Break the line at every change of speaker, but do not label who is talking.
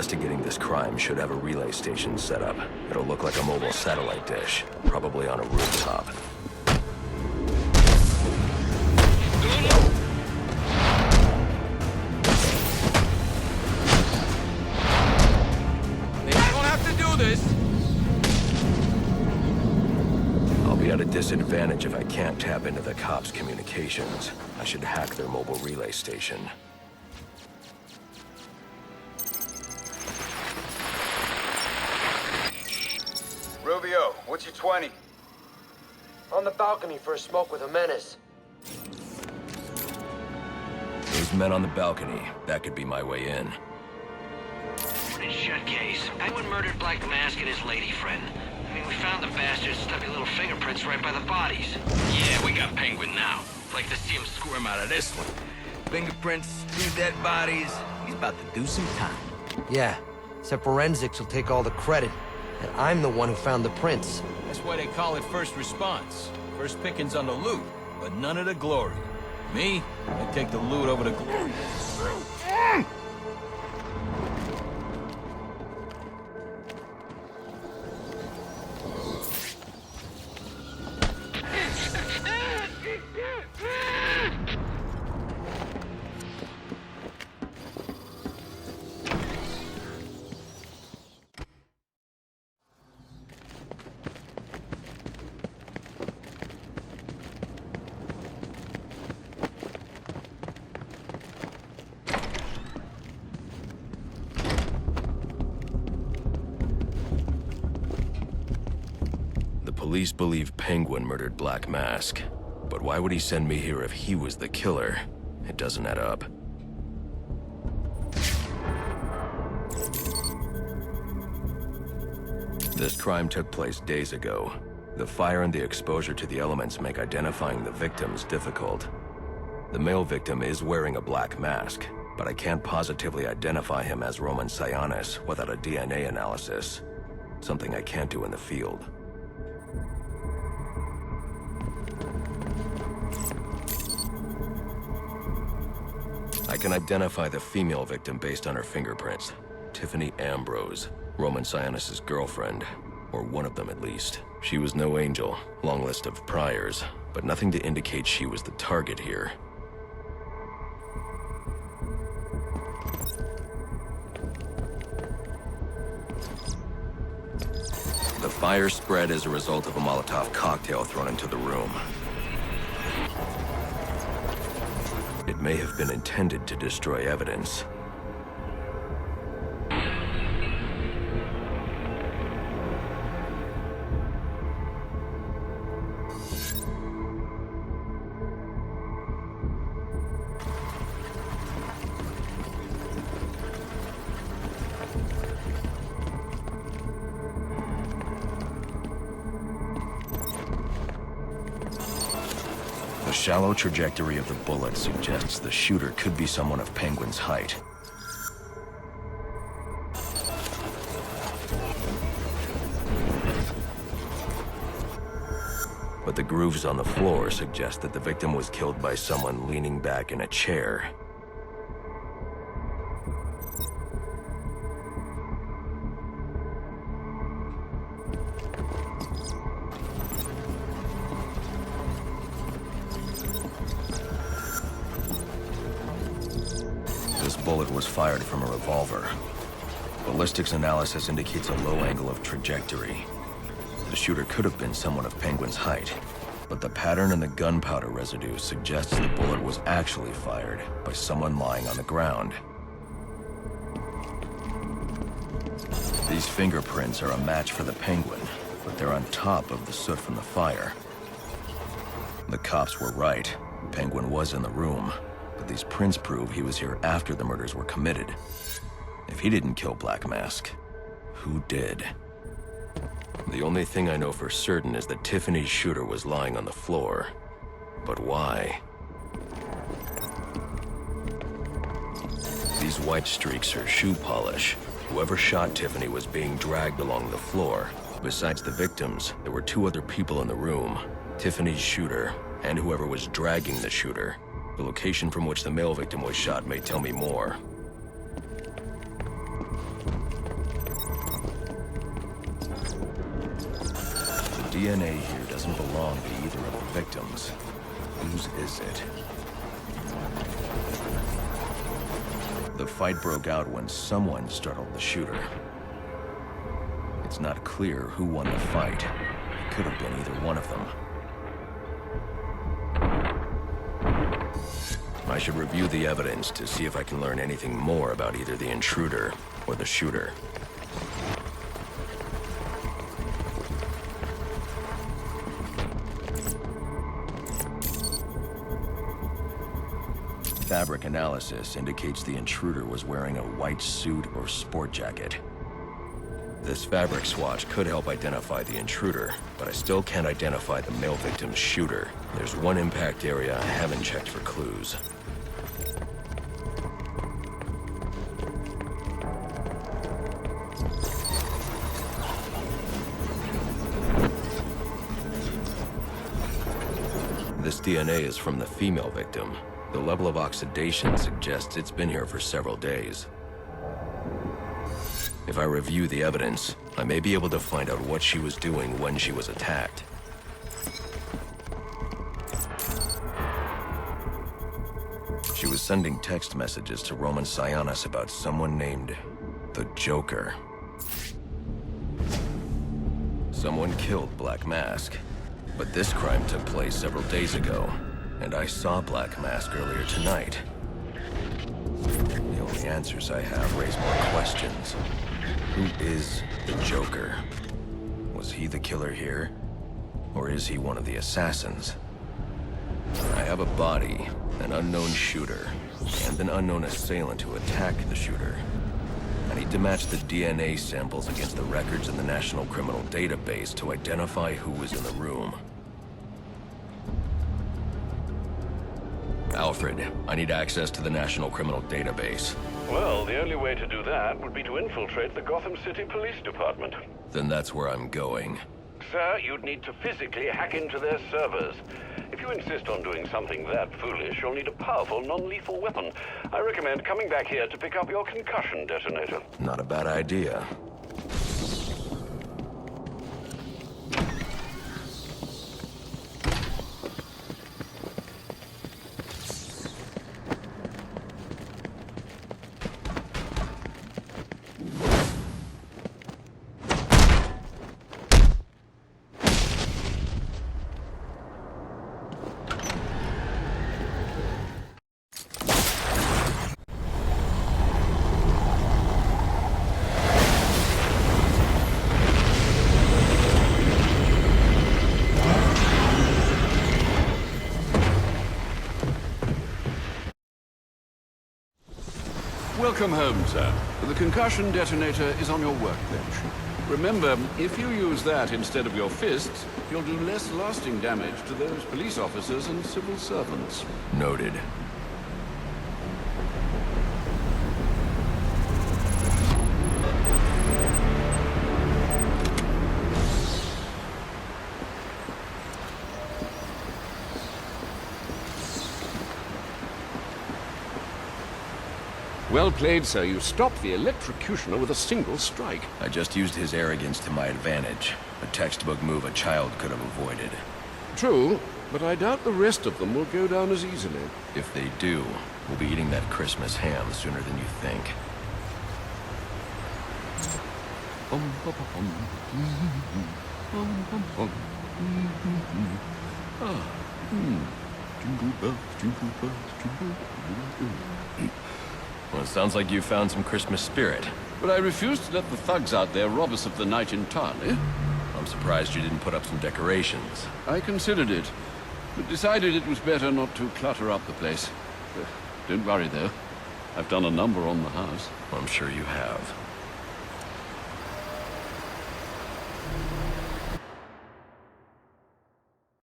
investigating this crime should have a relay station set up. It'll look like a mobile satellite dish, probably on a rooftop. At a disadvantage if I can't tap into the cops' communications. I should hack their mobile relay station.
Rubio, what's your 20?
On the balcony for a smoke with a menace.
Those men on the balcony, that could be my way in.
It's shut case. Penguin murdered Black Mask and his lady friend. I mean, we found the bastard's stubby little fingerprints right by the bodies.
Yeah, we got Penguin now. Like to see him squirm out of this one. Fingerprints, 2 dead bodies. He's about to do some time.
Yeah, except forensics will take all the credit. And I'm the one who found the prints.
That's why they call it first response. First pickings on the loot, but none of the glory. Me, I take the loot over the glory.
Police believe Penguin murdered Black Mask. But why would he send me here if he was the killer? It doesn't add up. This crime took place days ago. The fire and the exposure to the elements make identifying the victims difficult. The male victim is wearing a black mask, but I can't positively identify him as Roman Sionis without a DNA analysis. Something I can't do in the field. I can identify the female victim based on her fingerprints. Tiffany Ambrose, Roman Sionis' girlfriend, or one of them at least. She was no angel, long list of priors, but nothing to indicate she was the target here. The fire spread as a result of a Molotov cocktail thrown into the room. It may have been intended to destroy evidence. The shallow trajectory of the bullet suggests the shooter could be someone of Penguin's height. But the grooves on the floor suggest that the victim was killed by someone leaning back in a chair. This bullet was fired from a revolver. Ballistics analysis indicates a low angle of trajectory. The shooter could have been someone of Penguin's height, but the pattern in the gunpowder residue suggests the bullet was actually fired by someone lying on the ground. These fingerprints are a match for the Penguin, but they're on top of the soot from the fire. The cops were right. Penguin was in the room, but these prints prove he was here after the murders were committed. If he didn't kill Black Mask, who did? The only thing I know for certain is that Tiffany's shooter was lying on the floor. But why? These white streaks are shoe polish. Whoever shot Tiffany was being dragged along the floor. Besides the victims, there were two other people in the room. Tiffany's shooter, and whoever was dragging the shooter. The location from which the male victim was shot may tell me more. DNA here doesn't belong to either of the victims. Whose is it? The fight broke out when someone startled the shooter. It's not clear who won the fight. It could have been either one of them. I should review the evidence to see if I can learn anything more about either the intruder or the shooter. Fabric analysis indicates the intruder was wearing a white suit or sport jacket. This fabric swatch could help identify the intruder, but I still can't identify the male victim's shooter. There's one impact area I haven't checked for clues. This DNA is from the female victim. The level of oxidation suggests it's been here for several days. If I review the evidence, I may be able to find out what she was doing when she was attacked. She was sending text messages to Roman Sionis about someone named the Joker. Someone killed Black Mask, but this crime took place several days ago, and I saw Black Mask earlier tonight. The only answers I have raise more questions. Who is the Joker? Was he the killer here? Or is he one of the assassins? I have a body, an unknown shooter, and an unknown assailant who attacked the shooter. I need to match the DNA samples against the records in the National Criminal Database to identify who was in the room. Alfred, I need access to the National Criminal Database.
Well, the only way to do that would be to infiltrate the Gotham City Police Department.
Then that's where I'm going.
Sir, you'd need to physically hack into their servers. If you insist on doing something that foolish, you'll need a powerful, non-lethal weapon. I recommend coming back here to pick up your concussion detonator.
Not a bad idea.
Welcome home, sir. The concussion detonator is on your workbench. Remember, if you use that instead of your fists, you'll do less lasting damage to those police officers and civil servants.
Noted.
Well played, sir. You stopped the electrocutioner with a single strike.
I just used his arrogance to my advantage. A textbook move a child could have avoided.
True, but I doubt the rest of them will go down as easily.
If they do, we'll be eating that Christmas ham sooner than you think.
Jingle bells, jingle bells, jingle bells.
Well, it sounds like you found some Christmas spirit.
But I refuse to let the thugs out there rob us of the night entirely.
I'm surprised you didn't put up some decorations.
I considered it, but decided it was better not to clutter up the place. Don't worry, though. I've done a number on the house.
I'm sure you have.